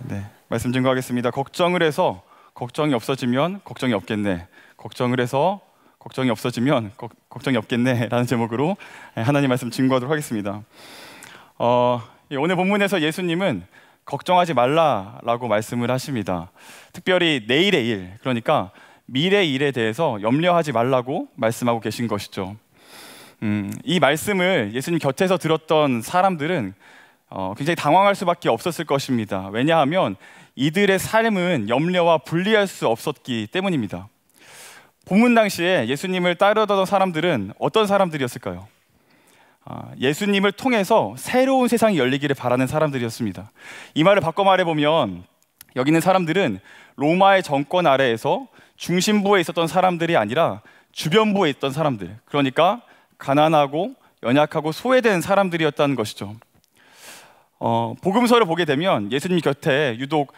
네, 말씀 증거하겠습니다. 걱정을 해서 걱정이 없어지면 걱정이 없겠네. 걱정을 해서 걱정이 없어지면 걱정이 없겠네 라는 제목으로 하나님 말씀 증거하도록 하겠습니다. 오늘 본문에서 예수님은 걱정하지 말라라고 말씀을 하십니다. 특별히 내일의 일, 그러니까 미래 일에 대해서 염려하지 말라고 말씀하고 계신 것이죠. 이 말씀을 예수님 곁에서 들었던 사람들은 굉장히 당황할 수밖에 없었을 것입니다. 왜냐하면 이들의 삶은 염려와 분리할 수 없었기 때문입니다. 본문 당시에 예수님을 따르던 사람들은 어떤 사람들이었을까요? 예수님을 통해서 새로운 세상이 열리기를 바라는 사람들이었습니다. 이 말을 바꿔 말해보면 여기 있는 사람들은 로마의 정권 아래에서 중심부에 있었던 사람들이 아니라 주변부에 있던 사람들, 그러니까 가난하고 연약하고 소외된 사람들이었다는 것이죠. 복음서를 보게 되면 예수님 곁에 유독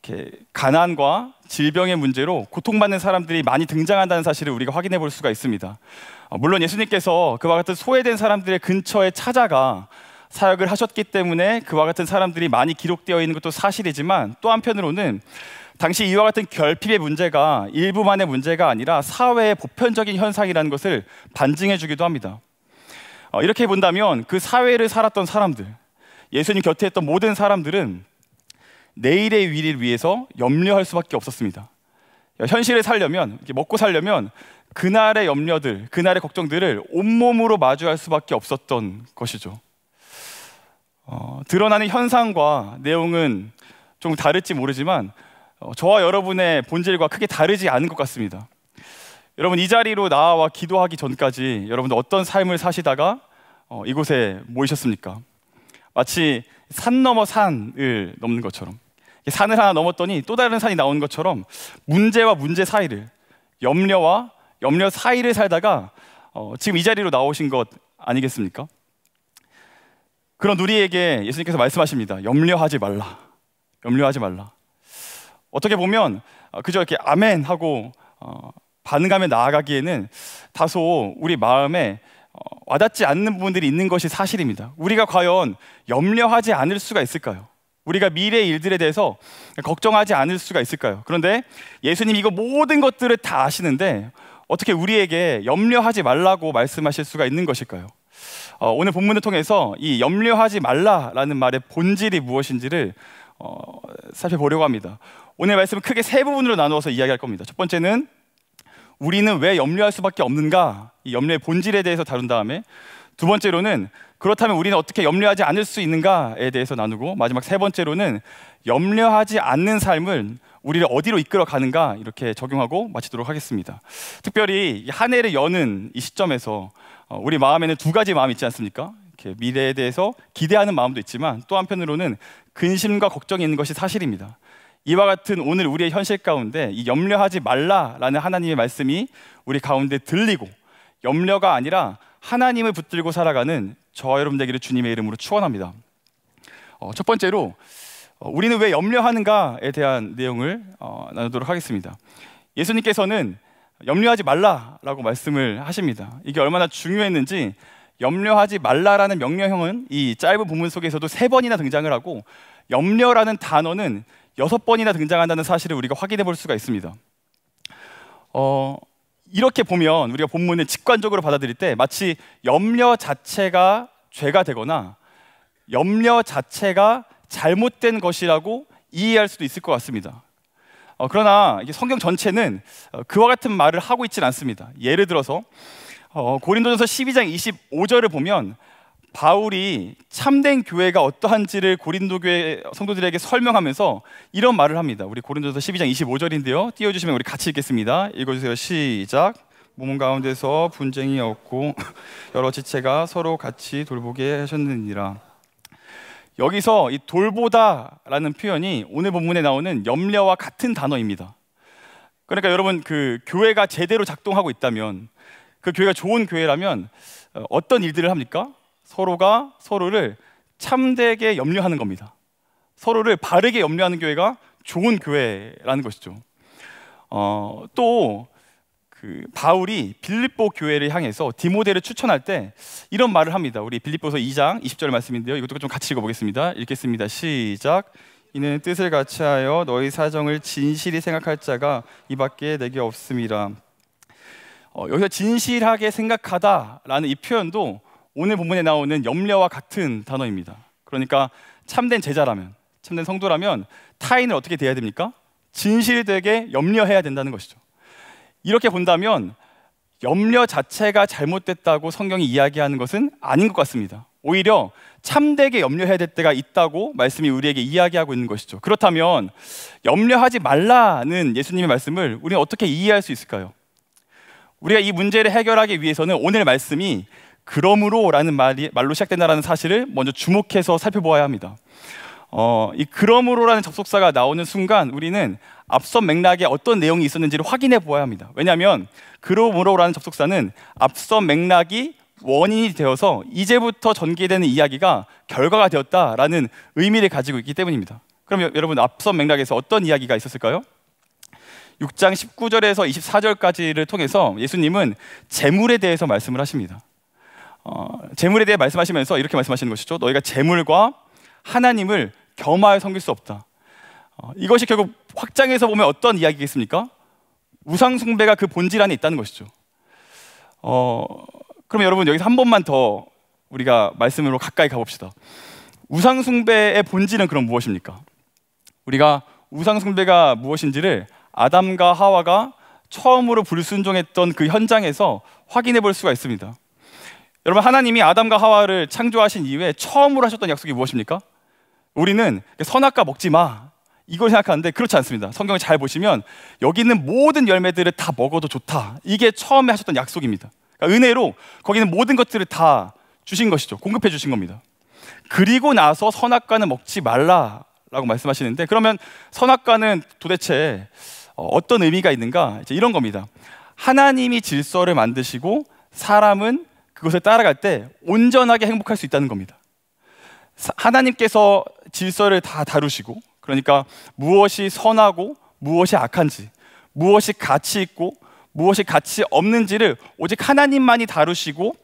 이렇게 가난과 질병의 문제로 고통받는 사람들이 많이 등장한다는 사실을 우리가 확인해 볼 수가 있습니다. 물론 예수님께서 그와 같은 소외된 사람들의 근처에 찾아가 사역을 하셨기 때문에 그와 같은 사람들이 많이 기록되어 있는 것도 사실이지만, 또 한편으로는 당시 이와 같은 결핍의 문제가 일부만의 문제가 아니라 사회의 보편적인 현상이라는 것을 반증해 주기도 합니다. 이렇게 본다면 그 사회를 살았던 사람들, 예수님 곁에 있던 모든 사람들은 내일의 위를 위해서 염려할 수밖에 없었습니다. 현실을 살려면, 먹고 살려면 그날의 염려들, 그날의 걱정들을 온몸으로 마주할 수밖에 없었던 것이죠. 드러나는 현상과 내용은 좀 다를지 모르지만 저와 여러분의 본질과 크게 다르지 않은 것 같습니다. 여러분, 이 자리로 나와 기도하기 전까지 여러분들 어떤 삶을 사시다가 이곳에 모이셨습니까? 마치 산 넘어 산을 넘는 것처럼, 산을 하나 넘었더니 또 다른 산이 나오는 것처럼 문제와 문제 사이를, 염려와 염려 사이를 살다가 지금 이 자리로 나오신 것 아니겠습니까? 그런 우리에게 예수님께서 말씀하십니다. 염려하지 말라. 염려하지 말라. 어떻게 보면 그저 이렇게 아멘 하고 반응하며 나아가기에는 다소 우리 마음에 와닿지 않는 부분들이 있는 것이 사실입니다. 우리가 과연 염려하지 않을 수가 있을까요? 우리가 미래의 일들에 대해서 걱정하지 않을 수가 있을까요? 그런데 예수님이 이거 모든 것들을 다 아시는데 어떻게 우리에게 염려하지 말라고 말씀하실 수가 있는 것일까요? 오늘 본문을 통해서 이 염려하지 말라라는 말의 본질이 무엇인지를 살펴보려고 합니다. 오늘 말씀은 크게 세 부분으로 나누어서 이야기할 겁니다. 첫 번째는 우리는 왜 염려할 수밖에 없는가, 이 염려의 본질에 대해서 다룬 다음에, 두 번째로는 그렇다면 우리는 어떻게 염려하지 않을 수 있는가에 대해서 나누고, 마지막 세 번째로는 염려하지 않는 삶을 우리를 어디로 이끌어 가는가, 이렇게 적용하고 마치도록 하겠습니다. 특별히 한 해를 여는 이 시점에서 우리 마음에는 두 가지 마음이 있지 않습니까? 이렇게 미래에 대해서 기대하는 마음도 있지만 또 한편으로는 근심과 걱정이 있는 것이 사실입니다. 이와 같은 오늘 우리의 현실 가운데 이 염려하지 말라라는 하나님의 말씀이 우리 가운데 들리고, 염려가 아니라 하나님을 붙들고 살아가는 저와 여러분 되기를 주님의 이름으로 축원합니다. 첫 번째로 우리는 왜 염려하는가에 대한 내용을 나누도록 하겠습니다. 예수님께서는 염려하지 말라라고 말씀을 하십니다. 이게 얼마나 중요했는지, 염려하지 말라라는 명령형은 이 짧은 본문 속에서도 3번이나 등장을 하고 염려라는 단어는 6번이나 등장한다는 사실을 우리가 확인해 볼 수가 있습니다. 이렇게 보면 우리가 본문을 직관적으로 받아들일 때 마치 염려 자체가 죄가 되거나 염려 자체가 잘못된 것이라고 이해할 수도 있을 것 같습니다. 그러나 이게 성경 전체는 그와 같은 말을 하고 있지는 않습니다. 예를 들어서 고린도전서 12장 25절을 보면 바울이 참된 교회가 어떠한지를 고린도 교회 성도들에게 설명하면서 이런 말을 합니다. 우리 고린도전서 12장 25절인데요. 띄워주시면 우리 같이 읽겠습니다. 읽어주세요. 시작. 몸 가운데서 분쟁이 없고 여러 지체가 서로 같이 돌보게 하셨느니라. 여기서 이 돌보다라는 표현이 오늘 본문에 나오는 염려와 같은 단어입니다. 그러니까 여러분, 그 교회가 제대로 작동하고 있다면, 그 교회가 좋은 교회라면 어떤 일들을 합니까? 서로가 서로를 참되게 염려하는 겁니다. 서로를 바르게 염려하는 교회가 좋은 교회라는 것이죠. 또 바울이 빌립보 교회를 향해서 디모데를 추천할 때 이런 말을 합니다. 우리 빌립보서 2장 20절 말씀인데요. 이것도 좀 같이 읽어보겠습니다. 읽겠습니다. 시작. 이는 뜻을 같이하여 너희 사정을 진실히 생각할 자가 이밖에 내게 없음이라. 여기서 진실하게 생각하다라는 이 표현도 오늘 본문에 나오는 염려와 같은 단어입니다. 그러니까 참된 제자라면, 참된 성도라면 타인을 어떻게 대해야 됩니까? 진실되게 염려해야 된다는 것이죠. 이렇게 본다면 염려 자체가 잘못됐다고 성경이 이야기하는 것은 아닌 것 같습니다. 오히려 참되게 염려해야 될 때가 있다고 말씀이 우리에게 이야기하고 있는 것이죠. 그렇다면 염려하지 말라는 예수님의 말씀을 우리는 어떻게 이해할 수 있을까요? 우리가 이 문제를 해결하기 위해서는 오늘 말씀이 그러므로라는 말로 시작된다는 사실을 먼저 주목해서 살펴보아야 합니다. 이 그러므로라는 접속사가 나오는 순간 우리는 앞선 맥락에 어떤 내용이 있었는지를 확인해 보아야 합니다. 왜냐하면 그러므로라는 접속사는 앞선 맥락이 원인이 되어서 이제부터 전개되는 이야기가 결과가 되었다라는 의미를 가지고 있기 때문입니다. 그럼 여러분, 앞선 맥락에서 어떤 이야기가 있었을까요? 6장 19절에서 24절까지를 통해서 예수님은 재물에 대해서 말씀을 하십니다. 재물에 대해 말씀하시면서 이렇게 말씀하시는 것이죠. 너희가 재물과 하나님을 겸하여 섬길 수 없다. 이것이 결국 확장해서 보면 어떤 이야기겠습니까? 우상 숭배가 그 본질 안에 있다는 것이죠. 그럼 여러분, 여기서 한 번만 더 우리가 말씀으로 가까이 가봅시다. 우상 숭배의 본질은 그럼 무엇입니까? 우리가 우상 숭배가 무엇인지를 아담과 하와가 처음으로 불순종했던 그 현장에서 확인해 볼 수가 있습니다. 여러분, 하나님이 아담과 하와를 창조하신 이후에 처음으로 하셨던 약속이 무엇입니까? 우리는 선악과 먹지 마, 이걸 생각하는데 그렇지 않습니다. 성경을 잘 보시면 여기 있는 모든 열매들을 다 먹어도 좋다, 이게 처음에 하셨던 약속입니다. 그러니까 은혜로 거기 있는 모든 것들을 다 주신 것이죠. 공급해 주신 겁니다. 그리고 나서 선악과는 먹지 말라라고 말씀하시는데, 그러면 선악과는 도대체 어떤 의미가 있는가? 이제 이런 겁니다. 하나님이 질서를 만드시고 사람은 그것을 따라갈 때 온전하게 행복할 수 있다는 겁니다. 하나님께서 질서를 다 다루시고, 그러니까 무엇이 선하고 무엇이 악한지, 무엇이 가치 있고 무엇이 가치 없는지를 오직 하나님만이 다루시고,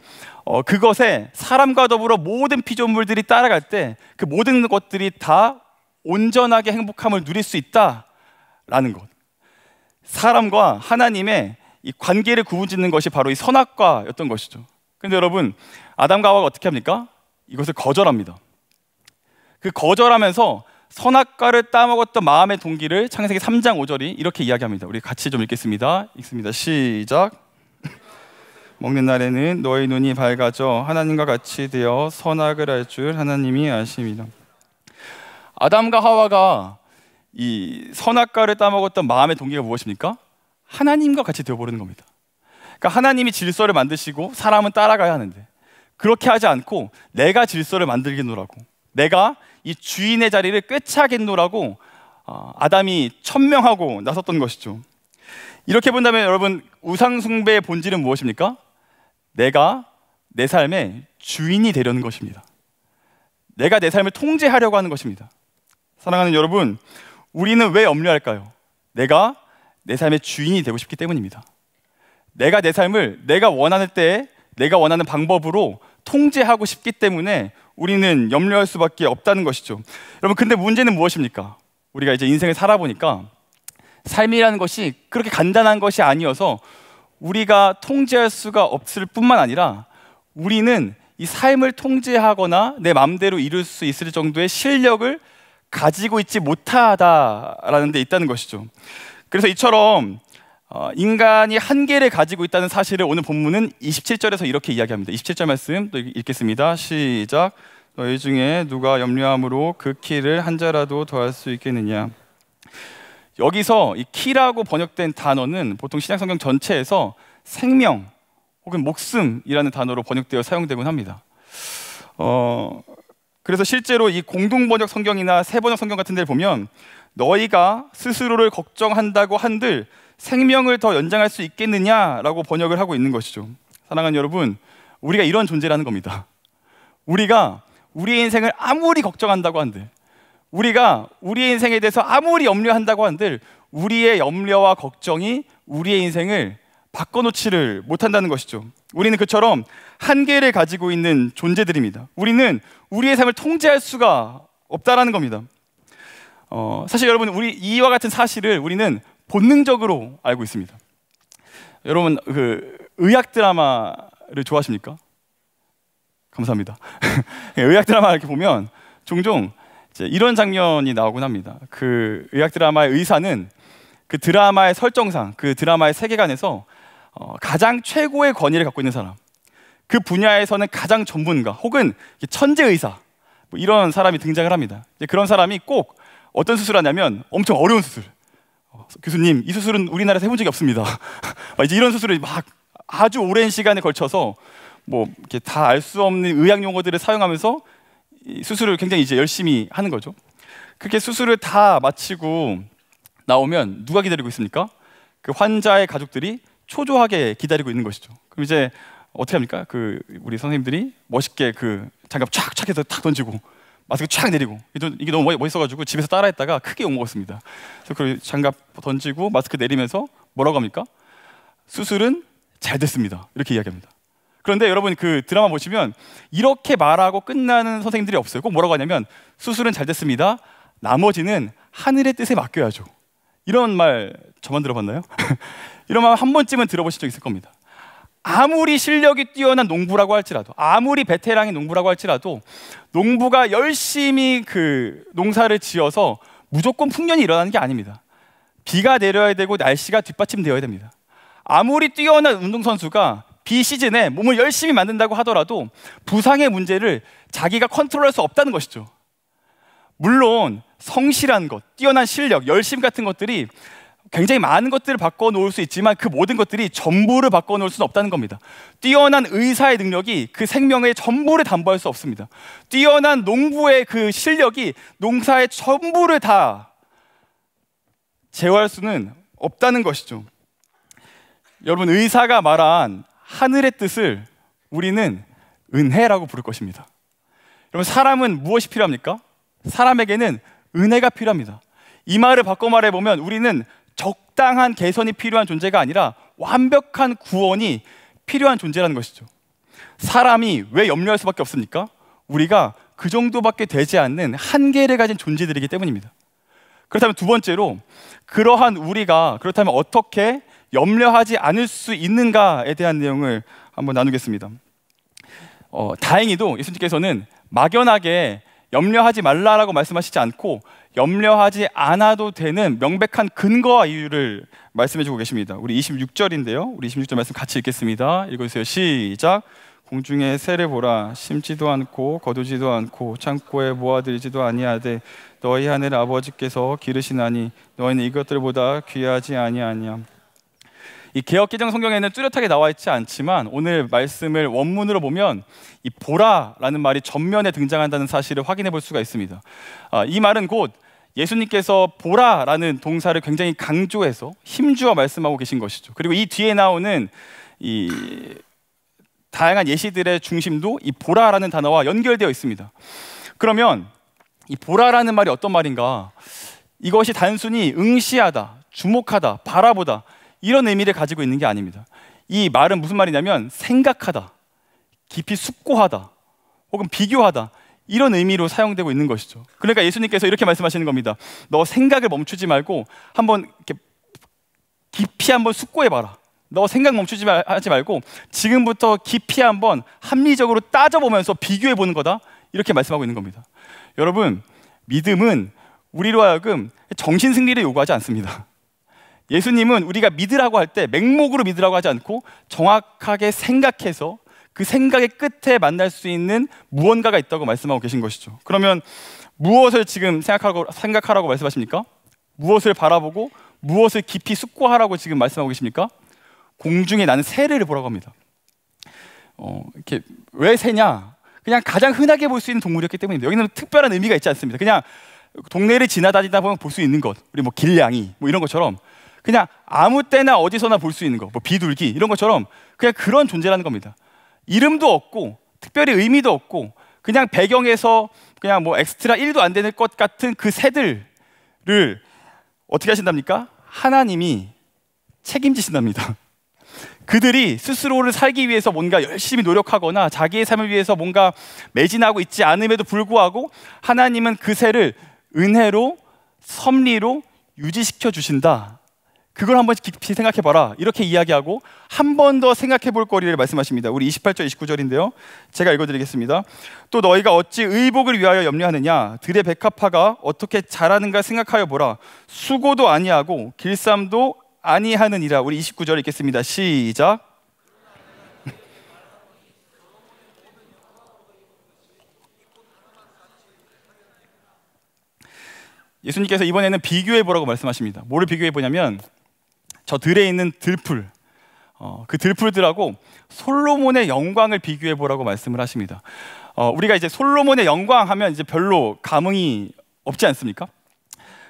그것에 사람과 더불어 모든 피조물들이 따라갈 때 그 모든 것들이 다 온전하게 행복함을 누릴 수 있다라는 것. 사람과 하나님의 이 관계를 구분짓는 것이 바로 이 선악과였던 것이죠. 그런데 여러분, 아담과 하와가 어떻게 합니까? 이것을 거절합니다. 그 거절하면서 선악과를 따먹었던 마음의 동기를 창세기 3장 5절이 이렇게 이야기합니다. 우리 같이 좀 읽겠습니다. 읽습니다. 시작. 먹는 날에는 너희 눈이 밝아져 하나님과 같이 되어 선악을 알 줄 하나님이 아심이라. 아담과 하와가 이 선악과를 따먹었던 마음의 동기가 무엇입니까? 하나님과 같이 되어버리는 겁니다. 그러니까 하나님이 질서를 만드시고 사람은 따라가야 하는데, 그렇게 하지 않고 내가 질서를 만들겠노라고, 내가 이 주인의 자리를 꿰차겠노라고 아담이 천명하고 나섰던 것이죠. 이렇게 본다면 여러분, 우상 숭배의 본질은 무엇입니까? 내가 내 삶의 주인이 되려는 것입니다. 내가 내 삶을 통제하려고 하는 것입니다. 사랑하는 여러분, 우리는 왜 염려할까요? 내가 내 삶의 주인이 되고 싶기 때문입니다. 내가 내 삶을 내가 원하는 때에 내가 원하는 방법으로 통제하고 싶기 때문에 우리는 염려할 수밖에 없다는 것이죠. 여러분, 근데 문제는 무엇입니까? 우리가 이제 인생을 살아보니까 삶이라는 것이 그렇게 간단한 것이 아니어서 우리가 통제할 수가 없을 뿐만 아니라 우리는 이 삶을 통제하거나 내 마음대로 이룰 수 있을 정도의 실력을 가지고 있지 못하다라는 데 있다는 것이죠. 그래서 이처럼 인간이 한계를 가지고 있다는 사실을 오늘 본문은 27절에서 이렇게 이야기합니다. 27절 말씀 또 읽겠습니다. 시작. 너희 중에 누가 염려함으로 그 키를 한 자라도 더할 수 있겠느냐. 여기서 이 키라고 번역된 단어는 보통 신약 성경 전체에서 생명 혹은 목숨이라는 단어로 번역되어 사용되곤 합니다. 그래서 실제로 이 공동번역 성경이나 새번역 성경 같은 데를 보면 너희가 스스로를 걱정한다고 한들 생명을 더 연장할 수 있겠느냐라고 번역을 하고 있는 것이죠. 사랑하는 여러분, 우리가 이런 존재라는 겁니다. 우리가 우리의 인생을 아무리 걱정한다고 한들, 우리가 우리의 인생에 대해서 아무리 염려한다고 한들 우리의 염려와 걱정이 우리의 인생을 바꿔놓지를 못한다는 것이죠. 우리는 그처럼 한계를 가지고 있는 존재들입니다. 우리는 우리의 삶을 통제할 수가 없다라는 겁니다. 사실 여러분, 우리 이와 같은 사실을 우리는 본능적으로 알고 있습니다. 여러분, 그 의학 드라마를 좋아하십니까? 감사합니다. 의학 드라마 이렇게 보면 종종 이제 이런 장면이 나오곤 합니다. 그 의학 드라마의 의사는 그 드라마의 설정상, 그 드라마의 세계관에서 가장 최고의 권위를 갖고 있는 사람, 그 분야에서는 가장 전문가 혹은 천재 의사, 뭐 이런 사람이 등장을 합니다. 그런 사람이 꼭 어떤 수술하냐면 엄청 어려운 수술. 교수님, 이 수술은 우리나라에서 해본 적이 없습니다. 이제 이런 수술을 막 아주 오랜 시간에 걸쳐서 뭐 이렇게 다 알 수 없는 의학 용어들을 사용하면서 이 수술을 굉장히 이제 열심히 하는 거죠. 그렇게 수술을 다 마치고 나오면 누가 기다리고 있습니까? 그 환자의 가족들이 초조하게 기다리고 있는 것이죠. 그럼 이제 어떻게 합니까? 그 우리 선생님들이 멋있게 그 장갑 촥촥 해서 탁 던지고 마스크 촥 내리고, 이게 너무 멋있어가지고 집에서 따라했다가 크게 욕먹었습니다. 그래서 그 장갑 던지고 마스크 내리면서 뭐라고 합니까? 수술은 잘 됐습니다, 이렇게 이야기합니다. 그런데 여러분, 그 드라마 보시면 이렇게 말하고 끝나는 선생님들이 없어요. 꼭 뭐라고 하냐면 수술은 잘 됐습니다, 나머지는 하늘의 뜻에 맡겨야죠. 이런 말 저만 들어봤나요? 이런 말 한 번쯤은 들어보신 적 있을 겁니다. 아무리 실력이 뛰어난 농부라고 할지라도, 아무리 베테랑인 농부라고 할지라도 농부가 열심히 그 농사를 지어서 무조건 풍년이 일어나는 게 아닙니다. 비가 내려야 되고 날씨가 뒷받침되어야 됩니다. 아무리 뛰어난 운동선수가 비시즌에 몸을 열심히 만든다고 하더라도 부상의 문제를 자기가 컨트롤할 수 없다는 것이죠. 물론 성실한 것, 뛰어난 실력, 열심 같은 것들이 굉장히 많은 것들을 바꿔놓을 수 있지만 그 모든 것들이 전부를 바꿔놓을 수는 없다는 겁니다. 뛰어난 의사의 능력이 그 생명의 전부를 담보할 수 없습니다. 뛰어난 농부의 그 실력이 농사의 전부를 다 제어할 수는 없다는 것이죠. 여러분, 의사가 말한 하늘의 뜻을 우리는 은혜라고 부를 것입니다. 여러분, 사람은 무엇이 필요합니까? 사람에게는 은혜가 필요합니다. 이 말을 바꿔 말해보면 우리는 적당한 개선이 필요한 존재가 아니라 완벽한 구원이 필요한 존재라는 것이죠. 사람이 왜 염려할 수밖에 없습니까? 우리가 그 정도밖에 되지 않는 한계를 가진 존재들이기 때문입니다. 그렇다면 두 번째로, 그러한 우리가 그렇다면 어떻게 염려하지 않을 수 있는가에 대한 내용을 한번 나누겠습니다. 다행히도 예수님께서는 막연하게 염려하지 말라라고 말씀하시지 않고 염려하지 않아도 되는 명백한 근거와 이유를 말씀해 주고 계십니다. 우리 26절인데요. 우리 26절 말씀 같이 읽겠습니다. 읽어주세요. 시작. 공중의 새를 보라. 심지도 않고 거두지도 않고 창고에 모아들이지도 아니하되 너희 하늘 아버지께서 기르시나니 너희는 이것들보다 귀하지 아니하냐. 이 개역개정 성경에는 뚜렷하게 나와 있지 않지만 오늘 말씀을 원문으로 보면 이 보라라는 말이 전면에 등장한다는 사실을 확인해 볼 수가 있습니다. 이 말은 곧 예수님께서 보라라는 동사를 굉장히 강조해서 힘주어 말씀하고 계신 것이죠. 그리고 이 뒤에 나오는 이 다양한 예시들의 중심도 이 보라라는 단어와 연결되어 있습니다. 그러면 이 보라라는 말이 어떤 말인가? 이것이 단순히 응시하다, 주목하다, 바라보다 이런 의미를 가지고 있는 게 아닙니다. 이 말은 무슨 말이냐면 생각하다, 깊이 숙고하다, 혹은 비교하다 이런 의미로 사용되고 있는 것이죠. 그러니까 예수님께서 이렇게 말씀하시는 겁니다. 너 생각을 멈추지 말고 한번 이렇게 깊이 한번 숙고해봐라. 너 생각 하지 말고 지금부터 깊이 한번 합리적으로 따져보면서 비교해보는 거다. 이렇게 말씀하고 있는 겁니다. 여러분, 믿음은 우리로 하여금 정신승리를 요구하지 않습니다. 예수님은 우리가 믿으라고 할 때 맹목으로 믿으라고 하지 않고 정확하게 생각해서 그 생각의 끝에 만날 수 있는 무언가가 있다고 말씀하고 계신 것이죠. 그러면 무엇을 지금 생각하라고 말씀하십니까? 무엇을 바라보고 무엇을 깊이 숙고하라고 지금 말씀하고 계십니까? 공중에 나는 새를 보라고 합니다. 이렇게 왜 새냐? 그냥 가장 흔하게 볼 수 있는 동물이었기 때문입니다. 여기는 특별한 의미가 있지 않습니다. 그냥 동네를 지나다니다 보면 볼 수 있는 것, 우리 뭐 길냥이 뭐 이런 것처럼 그냥 아무 때나 어디서나 볼 수 있는 것, 뭐 비둘기 이런 것처럼 그냥 그런 존재라는 겁니다. 이름도 없고 특별히 의미도 없고 그냥 배경에서 그냥 뭐 엑스트라 1도 안 되는 것 같은 그 새들을 어떻게 하신답니까? 하나님이 책임지신답니다. 그들이 스스로를 살기 위해서 뭔가 열심히 노력하거나 자기의 삶을 위해서 뭔가 매진하고 있지 않음에도 불구하고 하나님은 그 새를 은혜로 섭리로 유지시켜 주신다. 그걸 한번 깊이 생각해 봐라. 이렇게 이야기하고 한 번 더 생각해 볼 거리를 말씀하십니다. 우리 28절 29절인데요. 제가 읽어드리겠습니다. 또 너희가 어찌 의복을 위하여 염려하느냐? 들의 백합화가 어떻게 자라는가 생각하여 보라. 수고도 아니하고 길쌈도 아니하느니라. 우리 29절 읽겠습니다. 시작. 예수님께서 이번에는 비교해 보라고 말씀하십니다. 뭐를 비교해 보냐면 저 들에 있는 들풀, 그 들풀들하고 솔로몬의 영광을 비교해 보라고 말씀을 하십니다. 우리가 이제 솔로몬의 영광 하면 이제 별로 감흥이 없지 않습니까?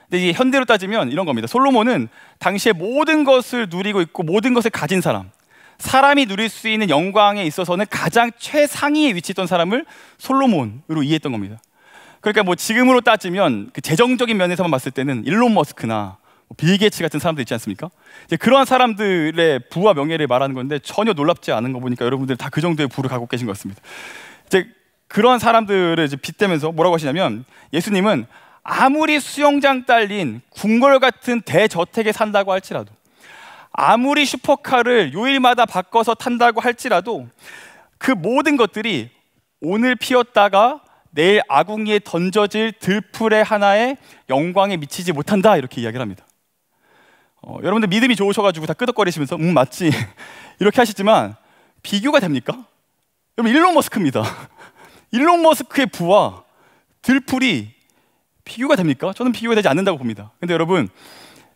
근데 이게 현대로 따지면 이런 겁니다. 솔로몬은 당시에 모든 것을 누리고 있고 모든 것을 가진 사람, 사람이 누릴 수 있는 영광에 있어서는 가장 최상위에 위치했던 사람을 솔로몬으로 이해했던 겁니다. 그러니까 뭐 지금으로 따지면 그 재정적인 면에서만 봤을 때는 일론 머스크나 빌 게이츠 같은 사람들 있지 않습니까? 이제 그러한 사람들의 부와 명예를 말하는 건데 전혀 놀랍지 않은 거 보니까 여러분들 다 그 정도의 부를 갖고 계신 것 같습니다. 이제 그러한 사람들을 이제 빗대면서 뭐라고 하시냐면 예수님은 아무리 수영장 딸린 궁궐 같은 대저택에 산다고 할지라도, 아무리 슈퍼카를 요일마다 바꿔서 탄다고 할지라도 그 모든 것들이 오늘 피었다가 내일 아궁이에 던져질 들풀의 하나의 영광에 미치지 못한다, 이렇게 이야기를 합니다. 여러분들 믿음이 좋으셔가지고 다 끄덕거리시면서 맞지 이렇게 하시지만 비교가 됩니까? 여러분 일론 머스크입니다. 일론 머스크의 부와 들풀이 비교가 됩니까? 저는 비교가 되지 않는다고 봅니다. 근데 여러분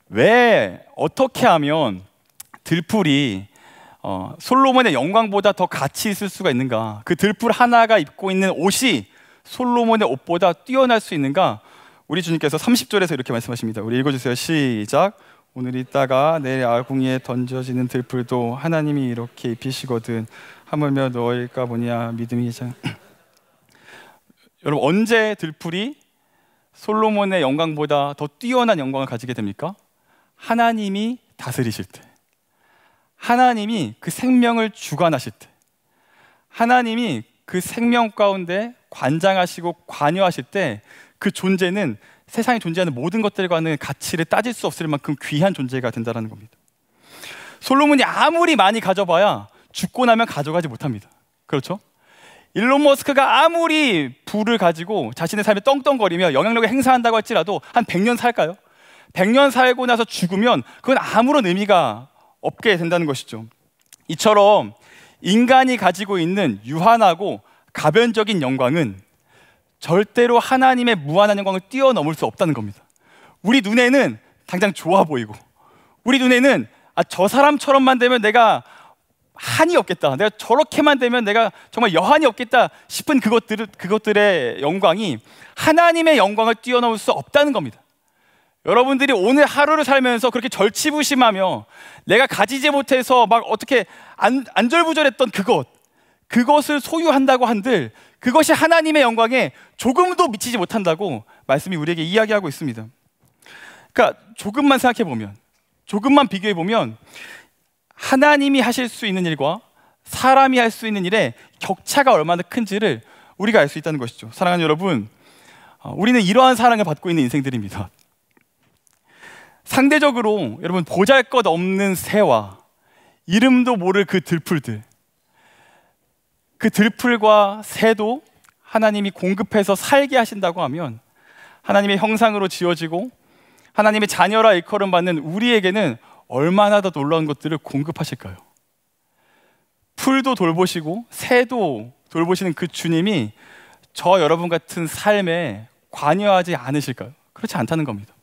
왜 어떻게 하면 들풀이 솔로몬의 영광보다 더 가치 있을 수가 있는가? 그 들풀 하나가 입고 있는 옷이 솔로몬의 옷보다 뛰어날 수 있는가? 우리 주님께서 30절에서 이렇게 말씀하십니다. 우리 읽어주세요. 시작. 오늘 있다가 내일 아궁이에 던져지는 들풀도 하나님이 이렇게 입히시거든 하물며 너일까 보냐 믿음이 장. 여러분 언제 들풀이 솔로몬의 영광보다 더 뛰어난 영광을 가지게 됩니까? 하나님이 다스리실 때, 하나님이 그 생명을 주관하실 때, 하나님이 그 생명 가운데 관장하시고 관여하실 때 그 존재는 세상에 존재하는 모든 것들과는 가치를 따질 수 없을 만큼 귀한 존재가 된다는 겁니다. 솔로몬이 아무리 많이 가져봐야 죽고 나면 가져가지 못합니다. 그렇죠? 일론 머스크가 아무리 부를 가지고 자신의 삶에 떵떵거리며 영향력을 행사한다고 할지라도 한 100년 살까요? 100년 살고 나서 죽으면 그건 아무런 의미가 없게 된다는 것이죠. 이처럼 인간이 가지고 있는 유한하고 가변적인 영광은 절대로 하나님의 무한한 영광을 뛰어넘을 수 없다는 겁니다. 우리 눈에는 당장 좋아 보이고, 우리 눈에는 저 사람처럼만 되면 내가 한이 없겠다, 내가 저렇게만 되면 내가 정말 여한이 없겠다 싶은 그것들의 영광이 하나님의 영광을 뛰어넘을 수 없다는 겁니다. 여러분들이 오늘 하루를 살면서 그렇게 절치부심하며 내가 가지지 못해서 막 어떻게 안절부절했던 그것을 소유한다고 한들 그것이 하나님의 영광에 조금도 미치지 못한다고 말씀이 우리에게 이야기하고 있습니다. 그러니까 조금만 생각해 보면, 조금만 비교해 보면 하나님이 하실 수 있는 일과 사람이 할 수 있는 일의 격차가 얼마나 큰지를 우리가 알 수 있다는 것이죠. 사랑하는 여러분, 우리는 이러한 사랑을 받고 있는 인생들입니다. 상대적으로 여러분 보잘것없는 새와 이름도 모를 그 들풀들, 그 들풀과 새도 하나님이 공급해서 살게 하신다고 하면 하나님의 형상으로 지어지고 하나님의 자녀라 일컬음 받는 우리에게는 얼마나 더 놀라운 것들을 공급하실까요? 풀도 돌보시고 새도 돌보시는 그 주님이 저 여러분 같은 삶에 관여하지 않으실까요? 그렇지 않다는 겁니다.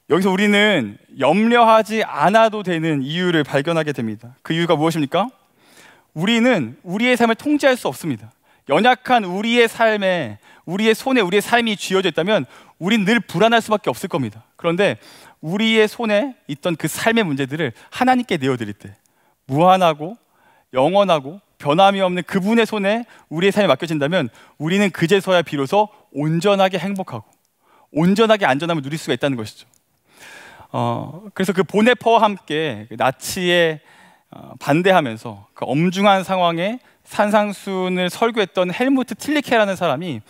여기서 우리는 염려하지 않아도 되는 이유를 발견하게 됩니다. 그 이유가 무엇입니까? 우리는 우리의 삶을 통제할 수 없습니다. 연약한 우리의 삶에, 우리의 손에 우리의 삶이 쥐어져 있다면 우린 늘 불안할 수밖에 없을 겁니다. 그런데 우리의 손에 있던 그 삶의 문제들을 하나님께 내어드릴 때 무한하고 영원하고 변함이 없는 그분의 손에 우리의 삶이 맡겨진다면 우리는 그제서야 비로소 온전하게 행복하고 온전하게 안전함을 누릴 수가 있다는 것이죠. 그래서 그 보네퍼와 함께 나치에 반대하면서 그 엄중한 상황에 산상순을 설교했던 헬무트 틸리케라는 사람이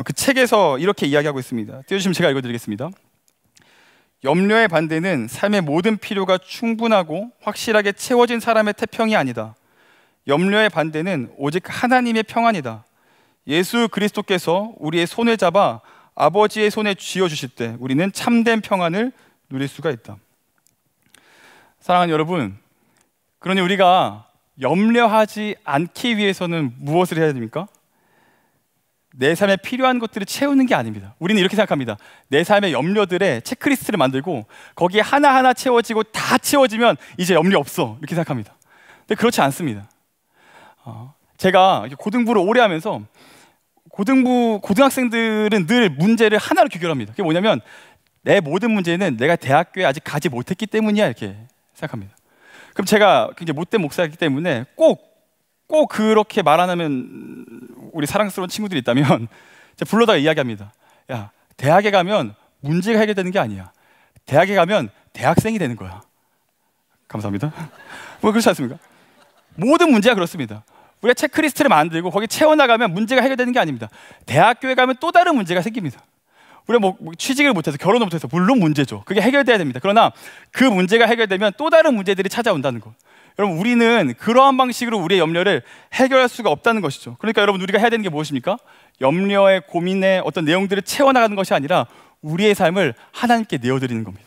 그 책에서 이렇게 이야기하고 있습니다. 띄워주시면 제가 읽어드리겠습니다. 염려의 반대는 삶의 모든 필요가 충분하고 확실하게 채워진 사람의 태평이 아니다. 염려의 반대는 오직 하나님의 평안이다. 예수 그리스도께서 우리의 손을 잡아 아버지의 손에 쥐어주실 때 우리는 참된 평안을 누릴 수가 있다. 사랑하는 여러분, 그러니 우리가 염려하지 않기 위해서는 무엇을 해야 됩니까? 내 삶에 필요한 것들을 채우는 게 아닙니다. 우리는 이렇게 생각합니다. 내 삶의 염려들의 체크리스트를 만들고 거기에 하나하나 채워지고 다 채워지면 이제 염려 없어, 이렇게 생각합니다. 근데 그렇지 않습니다. 제가 고등부를 오래 하면서 고등학생들은 늘 문제를 하나로 규결합니다. 그게 뭐냐면 내 모든 문제는 내가 대학교에 아직 가지 못했기 때문이야, 이렇게 생각합니다. 그럼 제가 굉장히 못된 목사이기 때문에 꼭 그렇게 말 안 하면 우리 사랑스러운 친구들이 있다면 제가 불러다가 이야기합니다. 야, 대학에 가면 문제가 해결되는 게 아니야. 대학에 가면 대학생이 되는 거야. 감사합니다. 뭐 그렇지 않습니까? 모든 문제가 그렇습니다. 우리가 체크리스트를 만들고 거기 채워나가면 문제가 해결되는 게 아닙니다. 대학교에 가면 또 다른 문제가 생깁니다. 우리가 뭐 취직을 못해서 결혼을 못해서 물론 문제죠. 그게 해결돼야 됩니다. 그러나 그 문제가 해결되면 또 다른 문제들이 찾아온다는 것. 여러분, 우리는 그러한 방식으로 우리의 염려를 해결할 수가 없다는 것이죠. 그러니까 여러분, 우리가 해야 되는 게 무엇입니까? 염려의 고민의 어떤 내용들을 채워나가는 것이 아니라 우리의 삶을 하나님께 내어드리는 겁니다.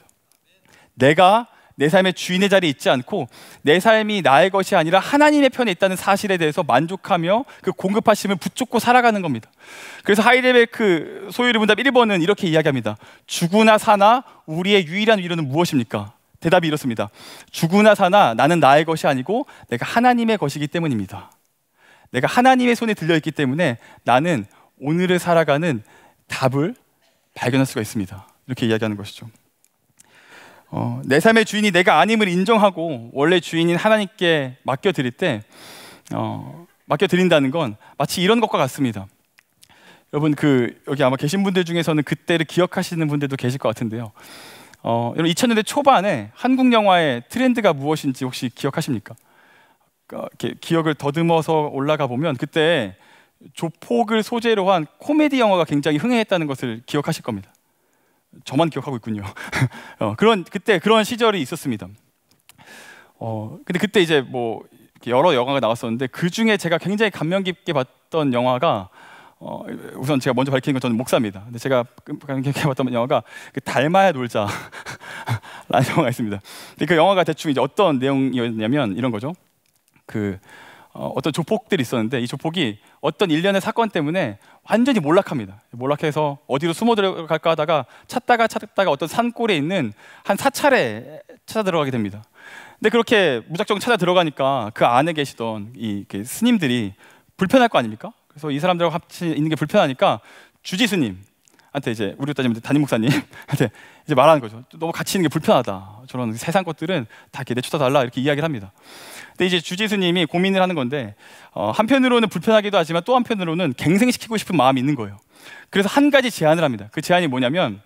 내가 내 삶의 주인의 자리에 있지 않고 내 삶이 나의 것이 아니라 하나님의 편에 있다는 사실에 대해서 만족하며 그 공급하심을 붙잡고 살아가는 겁니다. 그래서 하이델베르크 소유리 문답 1번은 이렇게 이야기합니다. 죽으나 사나 우리의 유일한 위로는 무엇입니까? 대답이 이렇습니다. 죽으나 사나 나는 나의 것이 아니고 내가 하나님의 것이기 때문입니다. 내가 하나님의 손에 들려있기 때문에 나는 오늘을 살아가는 답을 발견할 수가 있습니다. 이렇게 이야기하는 것이죠. 내 삶의 주인이 내가 아님을 인정하고 원래 주인인 하나님께 맡겨드릴 때 맡겨드린다는 건 마치 이런 것과 같습니다. 여러분, 여기 아마 계신 분들 중에서는 그때를 기억하시는 분들도 계실 것 같은데요. 여러분, 2000년대 초반에 한국 영화의 트렌드가 무엇인지 혹시 기억하십니까? 이렇게 기억을 더듬어서 올라가 보면 그때 조폭을 소재로 한 코미디 영화가 굉장히 흥행했다는 것을 기억하실 겁니다. 저만 기억하고 있군요. 그때 그런 시절이 있었습니다. 근데 그때 이제 뭐 여러 영화가 나왔었는데 그 중에 제가 굉장히 감명 깊게 봤던 영화가 우선 제가 먼저 밝히는 건 저는 목사입니다. 근데 제가 감명 깊게 봤던 영화가 닮아야 놀자 라는 영화가 있습니다. 근데 그 영화가 대충 이제 어떤 내용이었냐면 이런 거죠. 어떤 조폭들이 있었는데 이 조폭이 어떤 일련의 사건 때문에 완전히 몰락합니다. 몰락해서 어디로 숨어 들어갈까 하다가 찾다가 어떤 산골에 있는 한 사찰에 찾아 들어가게 됩니다. 근데 그렇게 무작정 찾아 들어가니까 그 안에 계시던 이 스님들이 불편할 거 아닙니까? 그래서 이 사람들하고 같이 있는 게 불편하니까 주지스님한테 이제 우리로 따지면 담임 목사님한테 이제 말하는 거죠. 너무 같이 있는 게 불편하다. 저런 세상 것들은 다 이렇게 내쫓아 달라, 이렇게 이야기를 합니다. 근데 이제 주지스님이 고민을 하는 건데 한편으로는 불편하기도 하지만 또 한편으로는 갱생시키고 싶은 마음이 있는 거예요. 그래서 한 가지 제안을 합니다. 그 제안이 뭐냐면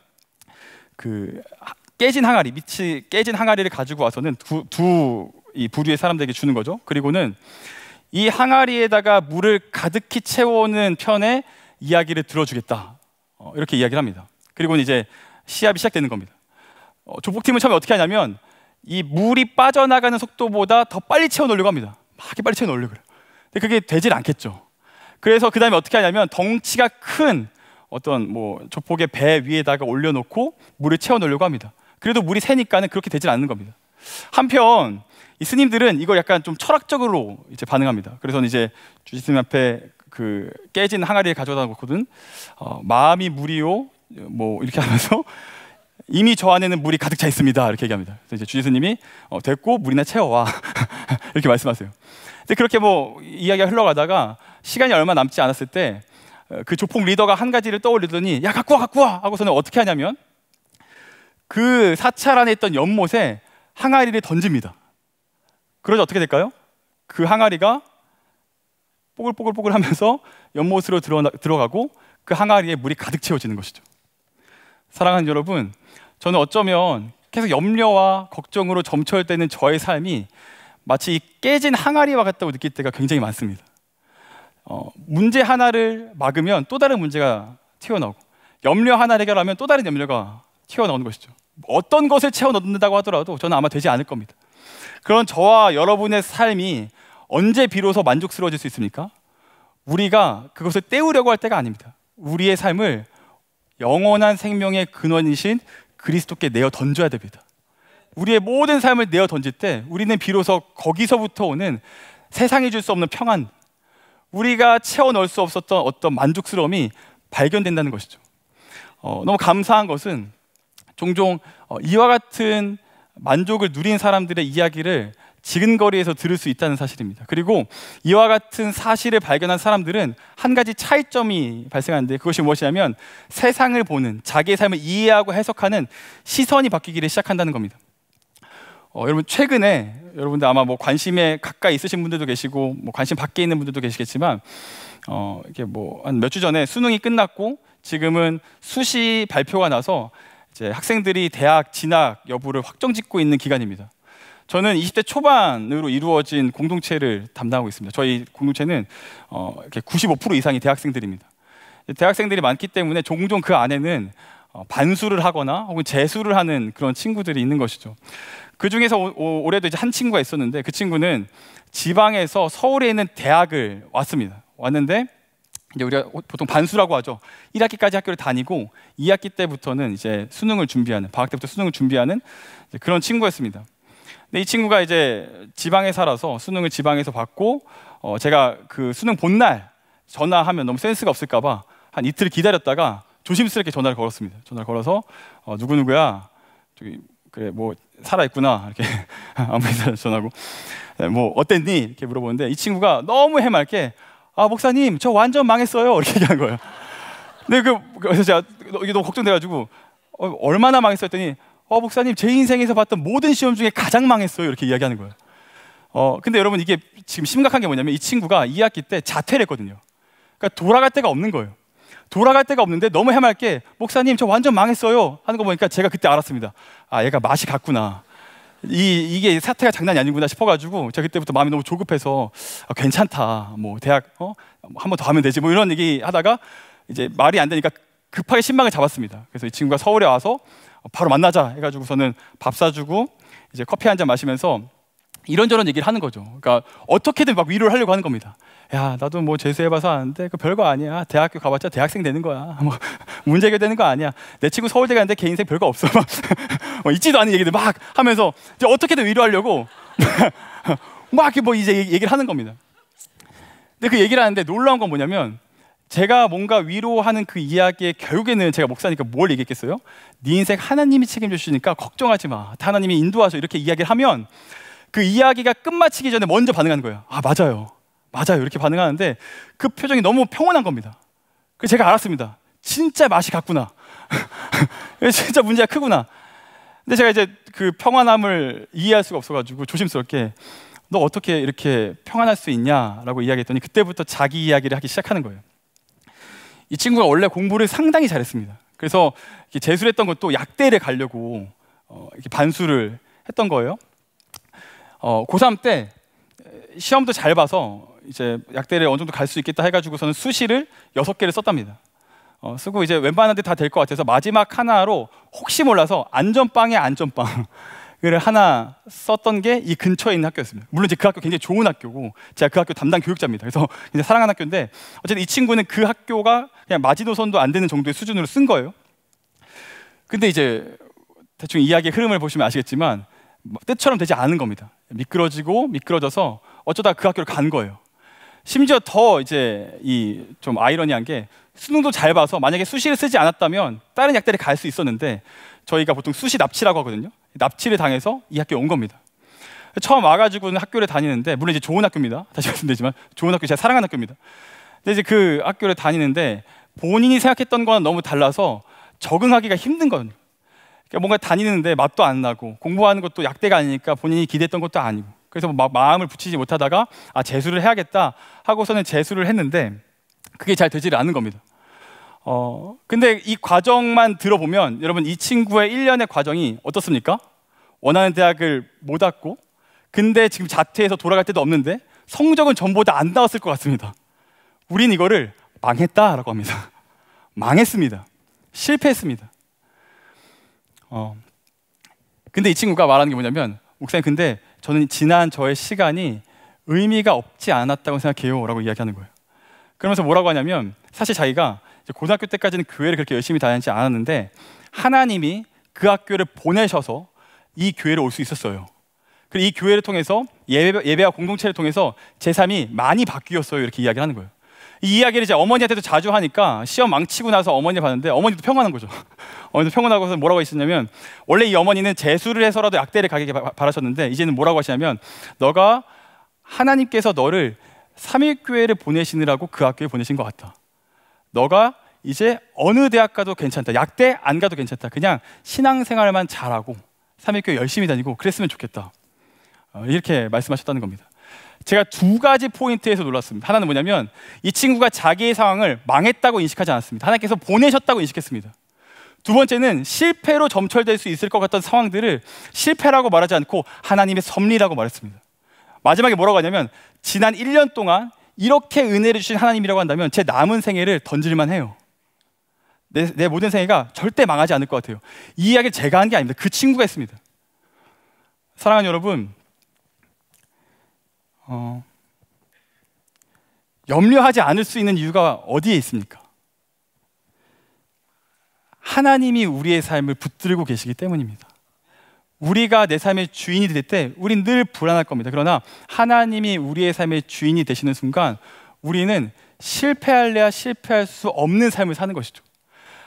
깨진 항아리, 밑이 깨진 항아리를 가지고 와서는 이 부류의 사람들에게 주는 거죠. 그리고는 이 항아리에다가 물을 가득히 채워오는 편의 이야기를 들어주겠다. 이렇게 이야기를 합니다. 그리고는 이제 시합이 시작되는 겁니다. 조폭팀은 처음에 어떻게 하냐면 이 물이 빠져나가는 속도보다 더 빨리 채워넣으려고 합니다. 막 빨리 채워넣으려고 그래요. 근데 그게 되질 않겠죠. 그래서 그 다음에 어떻게 하냐면 덩치가 큰 어떤 조폭의 배 위에다가 올려놓고 물을 채워넣으려고 합니다. 그래도 물이 새니까는 그렇게 되질 않는 겁니다. 한편 이 스님들은 이걸 약간 좀 철학적으로 이제 반응합니다. 그래서 이제 주지스님 앞에 깨진 항아리를 가져다 놓거든. 마음이 물이요, 이렇게 하면서 이미 저 안에는 물이 가득 차 있습니다. 이렇게 얘기합니다. 그래서 이제 주지스님이 됐고 물이나 채워와 이렇게 말씀하세요. 근데 그렇게 이야기가 흘러가다가 시간이 얼마 남지 않았을 때 그 조폭 리더가 한 가지를 떠올리더니 야, 갖고 와 하고서는 어떻게 하냐면 그 사찰 안에 있던 연못에 항아리를 던집니다. 그러자 어떻게 될까요? 그 항아리가 뽀글뽀글 하면서 연못으로 들어가고 그 항아리에 물이 가득 채워지는 것이죠. 사랑하는 여러분, 저는 어쩌면 계속 염려와 걱정으로 점철되는 저의 삶이 마치 이 깨진 항아리와 같다고 느낄 때가 굉장히 많습니다. 문제 하나를 막으면 또 다른 문제가 튀어나오고, 염려 하나를 해결하면 또 다른 염려가 튀어나오는 것이죠. 어떤 것을 채워 넣는다고 하더라도 저는 아마 되지 않을 겁니다. 그런 저와 여러분의 삶이 언제 비로소 만족스러워질 수 있습니까? 우리가 그것을 때우려고 할 때가 아닙니다. 우리의 삶을 영원한 생명의 근원이신 그리스도께 내어 던져야 됩니다. 우리의 모든 삶을 내어 던질 때 우리는 비로소 거기서부터 오는 세상이 줄 수 없는 평안, 우리가 채워 넣을 수 없었던 어떤 만족스러움이 발견된다는 것이죠. 너무 감사한 것은 종종 이와 같은 만족을 누린 사람들의 이야기를 지근거리에서 들을 수 있다는 사실입니다. 그리고 이와 같은 사실을 발견한 사람들은 한 가지 차이점이 발생하는데, 그것이 무엇이냐면 세상을 보는, 자기의 삶을 이해하고 해석하는 시선이 바뀌기를 시작한다는 겁니다. 여러분, 최근에 여러분들 아마 뭐 관심에 가까이 있으신 분들도 계시고 뭐 관심 밖에 있는 분들도 계시겠지만, 이게 뭐 한 몇 주 전에 수능이 끝났고 지금은 수시 발표가 나서 이제 학생들이 대학 진학 여부를 확정짓고 있는 기간입니다. 저는 20대 초반으로 이루어진 공동체를 담당하고 있습니다. 저희 공동체는 이렇게 95% 이상이 대학생들입니다. 대학생들이 많기 때문에 종종 그 안에는 반수를 하거나 혹은 재수를 하는 그런 친구들이 있는 것이죠. 그 중에서 올해도 이제 한 친구가 있었는데, 그 친구는 지방에서 서울에 있는 대학을 왔는데 이제 우리가 보통 반수라고 하죠. 1학기까지 학교를 다니고 2학기 때부터는 이제 수능을 준비하는, 방학 때부터 수능을 준비하는 그런 친구였습니다. 근데 이 친구가 이제 지방에 살아서 수능을 지방에서 받고, 제가 그 수능 본날 전화하면 너무 센스가 없을까봐 한 이틀 기다렸다가 조심스럽게 전화를 걸었습니다. 전화를 걸어서 누구누구야, 저기 그래 뭐 살아있구나 이렇게 아무 인사 전하고, 뭐 어땠니 이렇게 물어보는데, 이 친구가 너무 해맑게 목사님 저 완전 망했어요 이렇게 얘기한 거예요. 근데 그래서 제가 이게 너무 걱정돼가지고 얼마나 망했어 했더니 목사님 제 인생에서 봤던 모든 시험 중에 가장 망했어요 이렇게 이야기하는 거예요. 근데 여러분, 이게 지금 심각한 게 뭐냐면 이 친구가 2학기 때 자퇴를 했거든요. 그러니까 돌아갈 데가 없는 거예요. 돌아갈 데가 없는데 너무 해맑게 목사님 저 완전 망했어요 하는 거 보니까 제가 그때 알았습니다. 얘가 맛이 갔구나. 이게 사태가 장난이 아니구나 싶어가지고 제가 그때부터 마음이 너무 조급해서 괜찮다, 뭐 대학 한 번 더 하면 되지, 뭐 이런 얘기 하다가 이제 말이 안 되니까 급하게 신망을 잡았습니다. 그래서 이 친구가 서울에 와서 바로 만나자 해가지고서는 밥 사주고 이제 커피 한 잔 마시면서 이런저런 얘기를 하는 거죠. 그러니까 어떻게든 막 위로를 하려고 하는 겁니다. 야, 나도 뭐 재수해봐서 아는데 그 별거 아니야. 대학교 가봤자 대학생 되는 거야. 뭐 문제 해결되는 거 아니야. 내 친구 서울대 가는데 걔 인생 별거 없어. 뭐 있지도 않은 얘기들 막 하면서 이제 어떻게든 위로하려고 막 뭐 이제 얘기를 하는 겁니다. 근데 그 얘기를 하는데 놀라운 건 뭐냐면, 제가 뭔가 위로하는 그 이야기의 결국에는 제가 목사니까 뭘 얘기했겠어요? 네 인생 하나님이 책임져 주시니까 걱정하지 마. 하나님이 인도하셔. 이렇게 이야기를 하면 그 이야기가 끝마치기 전에 먼저 반응하는 거예요. 맞아요 이렇게 반응하는데 그 표정이 너무 평온한 겁니다. 그래서 제가 알았습니다. 진짜 맛이 갔구나. 진짜 문제가 크구나. 근데 제가 이제 그 평안함을 이해할 수가 없어가지고 조심스럽게 너 어떻게 이렇게 평안할 수 있냐라고 이야기했더니 그때부터 자기 이야기를 하기 시작하는 거예요. 이 친구가 원래 공부를 상당히 잘했습니다. 그래서 재수를 했던 것도 약대를 가려고 이렇게 반수를 했던 거예요. 고3 때 시험도 잘 봐서 이제 약대를 어느 정도 갈 수 있겠다 해가지고서는 수시를 6개를 썼답니다. 쓰고 이제 웬만한 데 다 될 것 같아서 마지막 하나로 혹시 몰라서 안전빵에 안전빵을 하나 썼던 게 이 근처에 있는 학교였습니다. 물론 이제 그 학교 굉장히 좋은 학교고 제가 그 학교 담당 교육자입니다. 그래서 이제 사랑하는 학교인데 어쨌든 이 친구는 그 학교가 그냥 마지노선도 안 되는 정도의 수준으로 쓴 거예요. 근데 이제 대충 이야기의 흐름을 보시면 아시겠지만 뜻처럼 되지 않은 겁니다. 미끄러져서 어쩌다 그 학교를 간 거예요. 심지어 더 이제 이 좀 아이러니한 게 수능도 잘 봐서 만약에 수시를 쓰지 않았다면 다른 약대를 갈 수 있었는데 저희가 보통 수시 납치라고 하거든요. 납치를 당해서 이 학교에 온 겁니다. 처음 와가지고는 학교를 다니는데 물론 이제 좋은 학교입니다. 다시 말씀드리지만 좋은 학교, 제가 사랑하는 학교입니다. 근데 이제 그 학교를 다니는데 본인이 생각했던 거랑 너무 달라서 적응하기가 힘든 거거든요. 그러니까 뭔가 다니는데 맛도 안 나고 공부하는 것도 약대가 아니니까 본인이 기대했던 것도 아니고 그래서 마음을 붙이지 못하다가 재수를 해야겠다 하고서는 재수를 했는데 그게 잘 되지를 않은 겁니다. 근데 이 과정만 들어보면 여러분 이 친구의 1년의 과정이 어떻습니까? 원하는 대학을 못 왔고 근데 지금 자퇴해서 돌아갈 데도 없는데 성적은 전보다 안 나왔을 것 같습니다. 우린 이거를 망했다라고 합니다. 망했습니다. 실패했습니다. 근데 이 친구가 말하는 게 뭐냐면, 목사님 근데 저는 지난 저의 시간이 의미가 없지 않았다고 생각해요 라고 이야기하는 거예요. 그러면서 뭐라고 하냐면, 사실 자기가 이제 고등학교 때까지는 교회를 그렇게 열심히 다니지 않았는데 하나님이 그 학교를 보내셔서 이 교회를 올 수 있었어요. 그리고 이 교회를 통해서 예배와 공동체를 통해서 제 삶이 많이 바뀌었어요, 이렇게 이야기를 하는 거예요. 이 이야기를 이제 어머니한테도 자주 하니까 시험 망치고 나서 어머니 봤는데 어머니도 평안한 거죠. 어머니도 평안하고서 뭐라고 했었냐면, 원래 이 어머니는 재수를 해서라도 약대를 가게 바라셨는데 이제는 뭐라고 하시냐면, 너가 하나님께서 너를 삼일교회를 보내시느라고 그 학교에 보내신 것 같다. 너가 이제 어느 대학 가도 괜찮다. 약대 안 가도 괜찮다. 그냥 신앙생활만 잘하고 삼일교회 열심히 다니고 그랬으면 좋겠다. 이렇게 말씀하셨다는 겁니다. 제가 두 가지 포인트에서 놀랐습니다. 하나는 뭐냐면, 이 친구가 자기의 상황을 망했다고 인식하지 않았습니다. 하나님께서 보내셨다고 인식했습니다. 두 번째는 실패로 점철될 수 있을 것 같던 상황들을 실패라고 말하지 않고 하나님의 섭리라고 말했습니다. 마지막에 뭐라고 하냐면, 지난 1년 동안 이렇게 은혜를 주신 하나님이라고 한다면 제 남은 생애를 던질만 해요. 내 모든 생애가 절대 망하지 않을 것 같아요. 이 이야기를 제가 한 게 아닙니다. 그 친구가 했습니다. 사랑하는 여러분, 염려하지 않을 수 있는 이유가 어디에 있습니까? 하나님이 우리의 삶을 붙들고 계시기 때문입니다. 우리가 내 삶의 주인이 될 때 우린 늘 불안할 겁니다. 그러나 하나님이 우리의 삶의 주인이 되시는 순간 우리는 실패할래야 실패할 수 없는 삶을 사는 것이죠.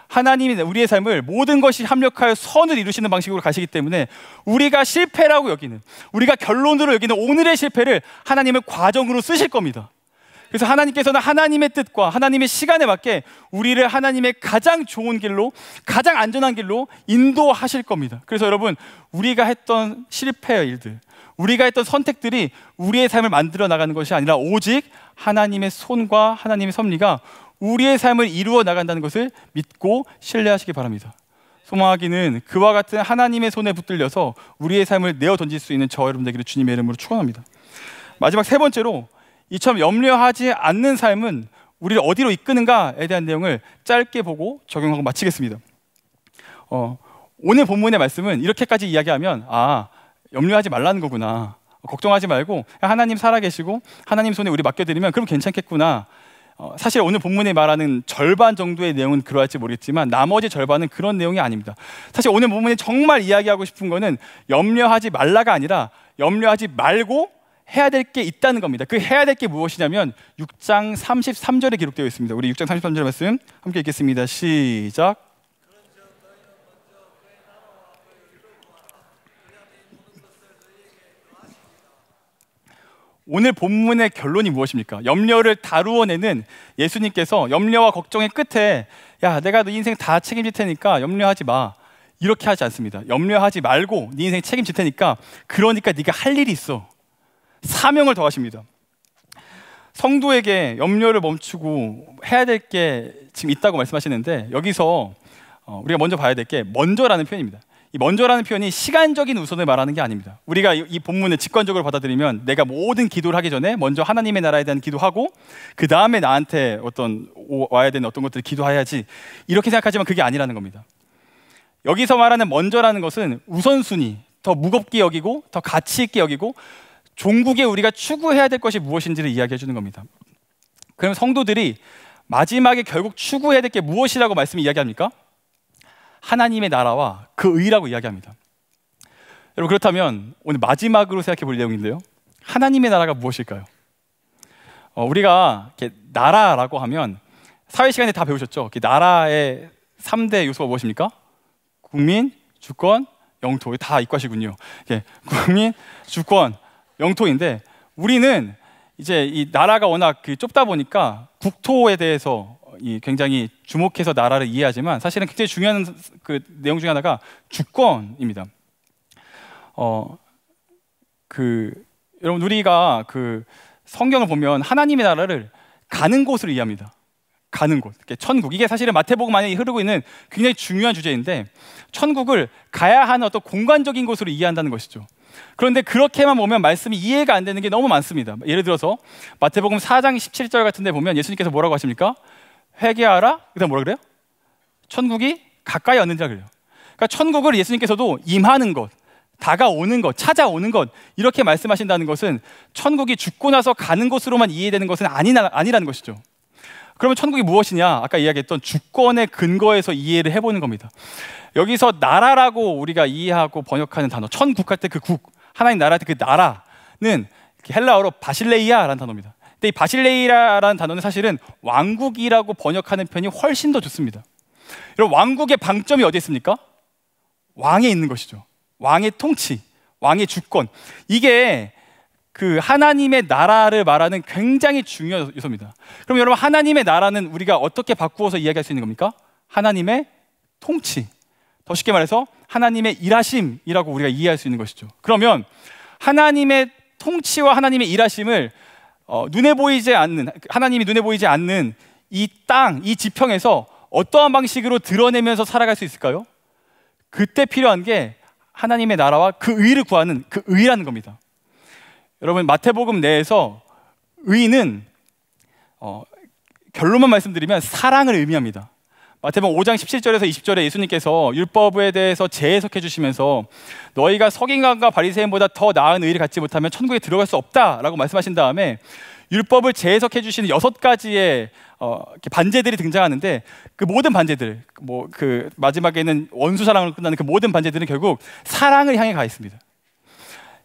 하나님이 우리의 삶을 모든 것이 합력하여 선을 이루시는 방식으로 가시기 때문에 우리가 실패라고 여기는, 우리가 결론으로 여기는 오늘의 실패를 하나님은 과정으로 쓰실 겁니다. 그래서 하나님께서는 하나님의 뜻과 하나님의 시간에 맞게 우리를 하나님의 가장 좋은 길로, 가장 안전한 길로 인도하실 겁니다. 그래서 여러분, 우리가 했던 실패의 일들, 우리가 했던 선택들이 우리의 삶을 만들어 나가는 것이 아니라 오직 하나님의 손과 하나님의 섭리가 우리의 삶을 이루어 나간다는 것을 믿고 신뢰하시기 바랍니다. 소망하기는 그와 같은 하나님의 손에 붙들려서 우리의 삶을 내어 던질 수 있는 저와 여러분 되기를 주님의 이름으로 축원합니다. 마지막 세 번째로, 이처럼 염려하지 않는 삶은 우리를 어디로 이끄는가에 대한 내용을 짧게 보고 적용하고 마치겠습니다. 오늘 본문의 말씀은 이렇게까지 이야기하면, 염려하지 말라는 거구나, 걱정하지 말고 하나님 살아계시고 하나님 손에 우리 맡겨드리면 그럼 괜찮겠구나. 사실 오늘 본문에 말하는 절반 정도의 내용은 그러할지 모르겠지만 나머지 절반은 그런 내용이 아닙니다. 사실 오늘 본문에 정말 이야기하고 싶은 거는 염려하지 말라가 아니라 염려하지 말고 해야 될 게 있다는 겁니다. 그 해야 될 게 무엇이냐면 6장 33절에 기록되어 있습니다. 우리 6장 33절 말씀 함께 읽겠습니다. 시작. 오늘 본문의 결론이 무엇입니까? 염려를 다루어내는 예수님께서 염려와 걱정의 끝에, 야, 내가 너 인생 다 책임질 테니까 염려하지 마, 이렇게 하지 않습니다. 염려하지 말고 네 인생 책임질 테니까, 그러니까 네가 할 일이 있어, 사명을 더하십니다. 성도에게 염려를 멈추고 해야 될 게 지금 있다고 말씀하시는데, 여기서 우리가 먼저 봐야 될 게 먼저라는 표현입니다. 이 먼저라는 표현이 시간적인 우선을 말하는 게 아닙니다. 우리가 이 본문을 직관적으로 받아들이면 내가 모든 기도를 하기 전에 먼저 하나님의 나라에 대한 기도하고 그 다음에 나한테 와야 되는 어떤 것들을 기도해야지, 이렇게 생각하지만 그게 아니라는 겁니다. 여기서 말하는 먼저라는 것은 우선순위, 더 무겁게 여기고 더 가치 있게 여기고 종국에 우리가 추구해야 될 것이 무엇인지를 이야기해 주는 겁니다. 그럼 성도들이 마지막에 결국 추구해야 될 게 무엇이라고 말씀이 이야기합니까? 하나님의 나라와 그 의라고 이야기합니다. 여러분, 그렇다면 오늘 마지막으로 생각해 볼 내용인데요, 하나님의 나라가 무엇일까요? 우리가 이렇게 나라라고 하면 사회 시간에 다 배우셨죠? 나라의 3대 요소가 무엇입니까? 국민, 주권, 영토. 다 이과시군요. 국민, 주권, 영토인데, 우리는 이제 이 나라가 워낙 좁다 보니까 국토에 대해서 굉장히 주목해서 나라를 이해하지만 사실은 굉장히 중요한 내용 중에 하나가 주권입니다. 여러분, 우리가 성경을 보면 하나님의 나라를 가는 곳으로 이해합니다. 가는 곳, 천국. 이게 사실은 마태복음 안에 흐르고 있는 굉장히 중요한 주제인데, 천국을 가야 하는 어떤 공간적인 곳으로 이해한다는 것이죠. 그런데 그렇게만 보면 말씀이 이해가 안 되는 게 너무 많습니다. 예를 들어서 마태복음 4장 17절 같은 데 보면 예수님께서 뭐라고 하십니까? 회개하라. 그다음 뭐라 그래요? 천국이 가까이 왔느니라 그래요. 그러니까 천국을 예수님께서도 임하는 것, 다가오는 것, 찾아오는 것, 이렇게 말씀하신다는 것은 천국이 죽고 나서 가는 곳으로만 이해되는 것은 아니라는 것이죠. 그러면 천국이 무엇이냐? 아까 이야기했던 주권의 근거에서 이해를 해보는 겁니다. 여기서 나라라고 우리가 이해하고 번역하는 단어, 천국 할 때 그 국, 하나님 나라 할 때 그 나라는 헬라어로 바실레이아라는 단어입니다. 근데 이 바실레이아라는 단어는 사실은 왕국이라고 번역하는 편이 훨씬 더 좋습니다. 여러분, 왕국의 방점이 어디에 있습니까? 왕에 있는 것이죠. 왕의 통치, 왕의 주권. 이게 그 하나님의 나라를 말하는 굉장히 중요한 요소입니다. 그럼 여러분, 하나님의 나라는 우리가 어떻게 바꾸어서 이야기할 수 있는 겁니까? 하나님의 통치. 더 쉽게 말해서 하나님의 일하심이라고 우리가 이해할 수 있는 것이죠. 그러면 하나님의 통치와 하나님의 일하심을 하나님이 눈에 보이지 않는 이 땅, 이 지평에서 어떠한 방식으로 드러내면서 살아갈 수 있을까요? 그때 필요한 게 하나님의 나라와 그 의를 구하는 그 의라는 겁니다. 여러분, 마태복음 내에서 의는 결론만 말씀드리면 사랑을 의미합니다. 마태복음 5장 17절에서 20절에 예수님께서 율법에 대해서 재해석해 주시면서 너희가 서기관과 바리새인보다 더 나은 의를 갖지 못하면 천국에 들어갈 수 없다라고 말씀하신 다음에 율법을 재해석해 주시는 6가지의 반제들이 등장하는데, 그 모든 반제들, 그 마지막에는 원수 사랑으로 끝나는 그 모든 반제들은 결국 사랑을 향해 가 있습니다.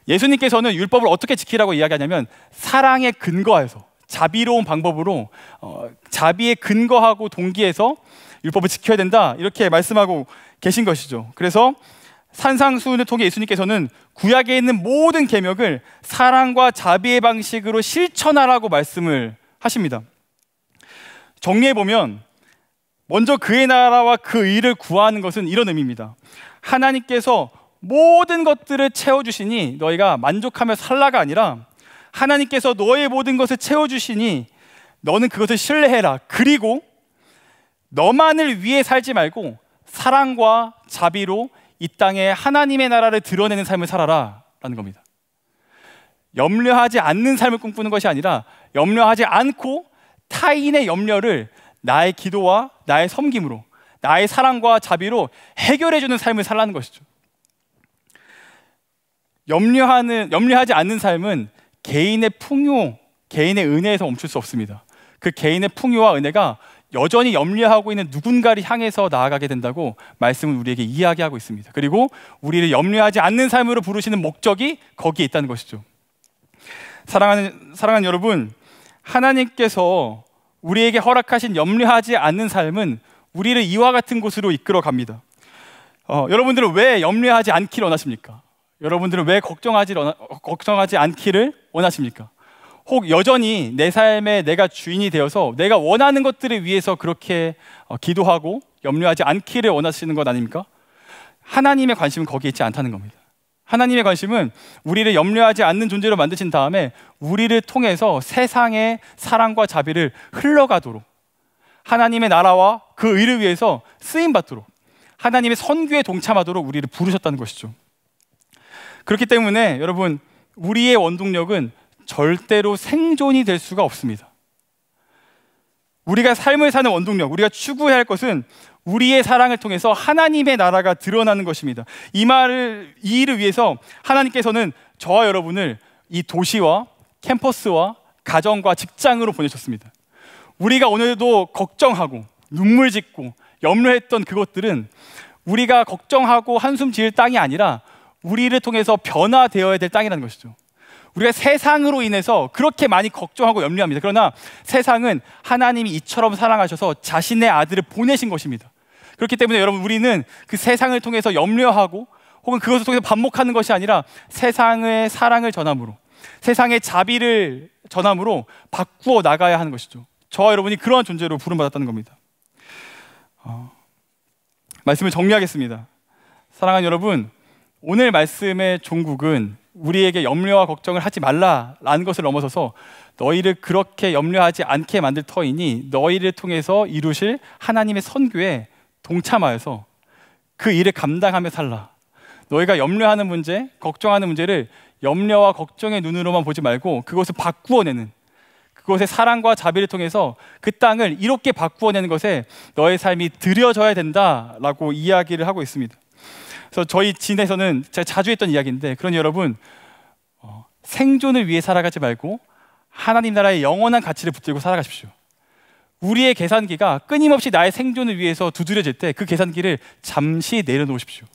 예수님께서는 율법을 어떻게 지키라고 이야기하냐면 사랑에 근거해서, 자비로운 방법으로, 자비에 근거하고 동기에서 율법을 지켜야 된다, 이렇게 말씀하고 계신 것이죠. 그래서 산상수훈을 통해 예수님께서는 구약에 있는 모든 계명을 사랑과 자비의 방식으로 실천하라고 말씀을 하십니다. 정리해보면 먼저 그의 나라와 그 의를 구하는 것은 이런 의미입니다. 하나님께서 모든 것들을 채워주시니 너희가 만족하며 살라가 아니라 하나님께서 너의 모든 것을 채워주시니 너는 그것을 신뢰해라. 그리고 너만을 위해 살지 말고 사랑과 자비로 이 땅에 하나님의 나라를 드러내는 삶을 살아라 라는 겁니다. 염려하지 않는 삶을 꿈꾸는 것이 아니라 염려하지 않고 타인의 염려를 나의 기도와 나의 섬김으로, 나의 사랑과 자비로 해결해주는 삶을 살라는 것이죠. 염려하지 않는 삶은 개인의 풍요, 개인의 은혜에서 멈출 수 없습니다. 그 개인의 풍요와 은혜가 여전히 염려하고 있는 누군가를 향해서 나아가게 된다고 말씀은 우리에게 이야기하고 있습니다. 그리고 우리를 염려하지 않는 삶으로 부르시는 목적이 거기에 있다는 것이죠. 사랑하는 여러분, 하나님께서 우리에게 허락하신 염려하지 않는 삶은 우리를 이와 같은 곳으로 이끌어 갑니다. 여러분들은 왜 염려하지 않기를 원하십니까? 여러분들은 왜 걱정하지 않기를 원하십니까? 혹 여전히 내 삶에 내가 주인이 되어서 내가 원하는 것들을 위해서 그렇게 기도하고 염려하지 않기를 원하시는 것 아닙니까? 하나님의 관심은 거기에 있지 않다는 겁니다. 하나님의 관심은 우리를 염려하지 않는 존재로 만드신 다음에 우리를 통해서 세상의 사랑과 자비를 흘러가도록, 하나님의 나라와 그 의를 위해서 쓰임받도록, 하나님의 선교에 동참하도록 우리를 부르셨다는 것이죠. 그렇기 때문에 여러분, 우리의 원동력은 절대로 생존이 될 수가 없습니다. 우리가 삶을 사는 원동력, 우리가 추구해야 할 것은 우리의 사랑을 통해서 하나님의 나라가 드러나는 것입니다. 이 일을 위해서 하나님께서는 저와 여러분을 이 도시와 캠퍼스와 가정과 직장으로 보내셨습니다. 우리가 오늘도 걱정하고 눈물 짓고 염려했던 그것들은 우리가 걱정하고 한숨 지을 땅이 아니라 우리를 통해서 변화되어야 될 땅이라는 것이죠. 우리가 세상으로 인해서 그렇게 많이 걱정하고 염려합니다. 그러나 세상은 하나님이 이처럼 사랑하셔서 자신의 아들을 보내신 것입니다. 그렇기 때문에 여러분, 우리는 그 세상을 통해서 염려하고 혹은 그것을 통해서 반복하는 것이 아니라 세상의 사랑을 전함으로, 세상의 자비를 전함으로 바꾸어 나가야 하는 것이죠. 저와 여러분이 그러한 존재로 부름받았다는 겁니다. 말씀을 정리하겠습니다. 사랑하는 여러분, 오늘 말씀의 종국은 우리에게 염려와 걱정을 하지 말라라는 것을 넘어서서 너희를 그렇게 염려하지 않게 만들 터이니 너희를 통해서 이루실 하나님의 선교에 동참하여서 그 일을 감당하며 살라. 너희가 염려하는 문제, 걱정하는 문제를 염려와 걱정의 눈으로만 보지 말고 그것을 바꾸어내는, 그것의 사랑과 자비를 통해서 그 땅을 이롭게 바꾸어내는 것에 너의 삶이 들여져야 된다라고 이야기를 하고 있습니다. 그래서 저희 진에서는 제가 자주 했던 이야기인데, 그러니 여러분, 생존을 위해 살아가지 말고 하나님 나라의 영원한 가치를 붙들고 살아가십시오. 우리의 계산기가 끊임없이 나의 생존을 위해서 두드려질 때 그 계산기를 잠시 내려놓으십시오.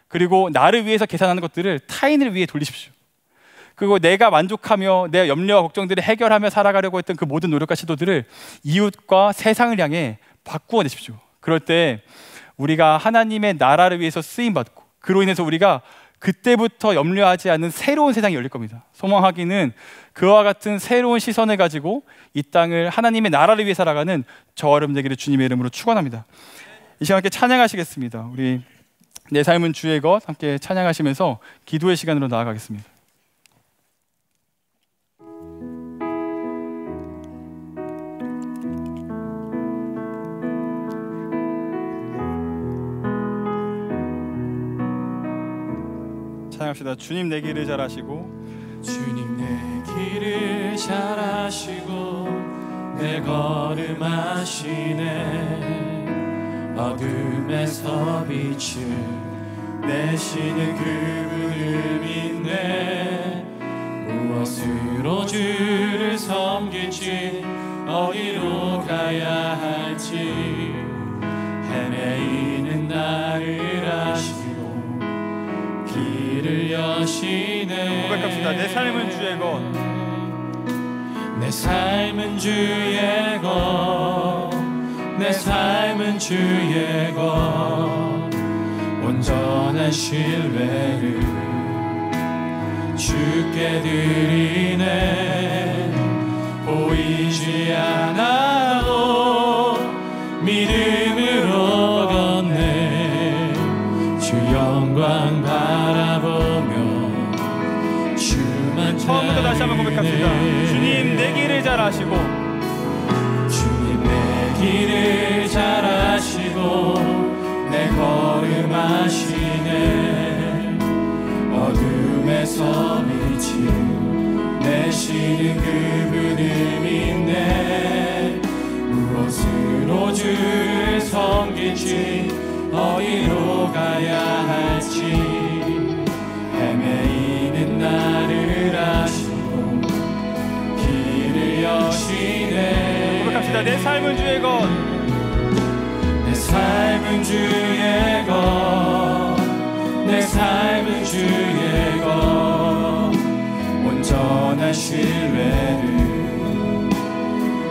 그리고 나를 위해서 계산하는 것들을 타인을 위해 돌리십시오. 그리고 내가 만족하며 내 염려와 걱정들을 해결하며 살아가려고 했던 그 모든 노력과 시도들을 이웃과 세상을 향해 바꾸어 내십시오. 그럴 때 우리가 하나님의 나라를 위해서 쓰임받고, 그로 인해서 우리가 그때부터 염려하지 않는 새로운 세상이 열릴 겁니다. 소망하기는 그와 같은 새로운 시선을 가지고 이 땅을 하나님의 나라를 위해 살아가는 저와 여러분 되기를 주님의 이름으로 축원합니다. 이 시간 함께 찬양하시겠습니다. 우리 내 삶은 주의 것 함께 찬양하시면서 기도의 시간으로 나아가겠습니다. 찬양합시다. 주님 내 길을 잘 아시고, 주님 내 길을 잘 아시고 내 걸음 아시네. 어둠에서 빛을 내시는 그분을 믿네. 무엇으로 주를 섬길지 어디로 가야 할지 헤매이는 나를 아시고 길을 여시네. 고백합시다. 내 삶은 주의 것, 내 삶은 주의 것, 내 삶은 주의 것. 온전한 신뢰를 주께 드리네. 보이지 않아도 믿음으로 걷네. 주 영광 바라보며 주만 처음부터 다시 한번 고백합시다. 주님 내 길을 잘 아시고, 주님 내 길을 잘 아시고 내 걸음 아시네. 어둠에서 빛을 내시는 그분을 믿네. 무엇으로 주를 섬길지 어디로 가야 할지 헤매이는 나를 아시고 길을 여시네. 고백합시다. 내 삶은 주의 것, 내 삶은 주의 것, 내 삶은 주의 것. 온전한 신뢰를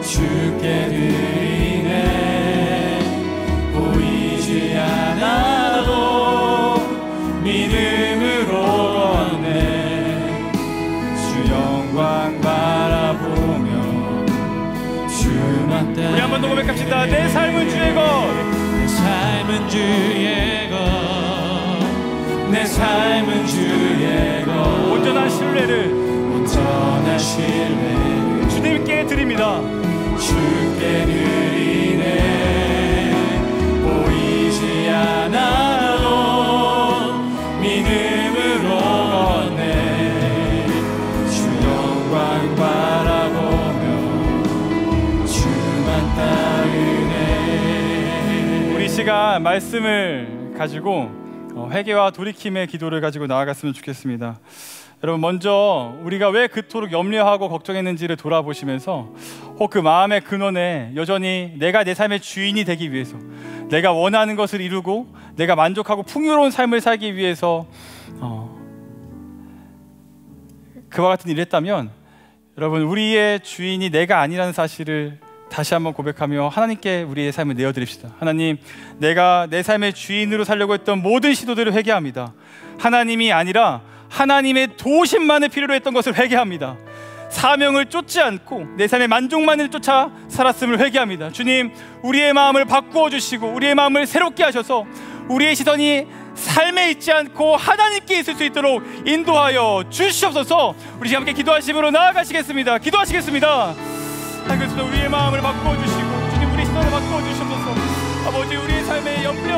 주께 드리네. 보이지 않아도 믿음으로 걷네. 주 영광 바라보며 주만 따라. 우리 한 번 더 고백합시다. 내 삶은 주의 것, 내 삶은 주의 것, 내 삶은 주의 것. 온전한 신뢰를 온전한 신뢰를 주님께 드립니다. 주께 드리네. 보이지 않아도 믿음으로 걷네. 주 영광 바라보며 주만 따르네. 우리 시간 말씀을 가지고 회개와 돌이킴의 기도를 가지고 나아갔으면 좋겠습니다. 여러분, 먼저 우리가 왜 그토록 염려하고 걱정했는지를 돌아보시면서 혹 그 마음의 근원에 여전히 내가 내 삶의 주인이 되기 위해서, 내가 원하는 것을 이루고 내가 만족하고 풍요로운 삶을 살기 위해서 그와 같은 일을 했다면, 여러분, 우리의 주인이 내가 아니라는 사실을 다시 한번 고백하며 하나님께 우리의 삶을 내어드립시다. 하나님, 내가 내 삶의 주인으로 살려고 했던 모든 시도들을 회개합니다. 하나님이 아니라 하나님의 도우심만을 필요로 했던 것을 회개합니다. 사명을 쫓지 않고 내 삶의 만족만을 쫓아 살았음을 회개합니다. 주님, 우리의 마음을 바꾸어 주시고 우리의 마음을 새롭게 하셔서 우리의 시선이 삶에 있지 않고 하나님께 있을 수 있도록 인도하여 주시옵소서. 우리 지금 함께 기도하심으로 나아가시겠습니다. 기도하시겠습니다. 하나님께서 우리의 마음을 바꾸어 주시고 주님, 우리 시선을 바꾸어 주시옵소서. 아버지, 우리의 삶에 염려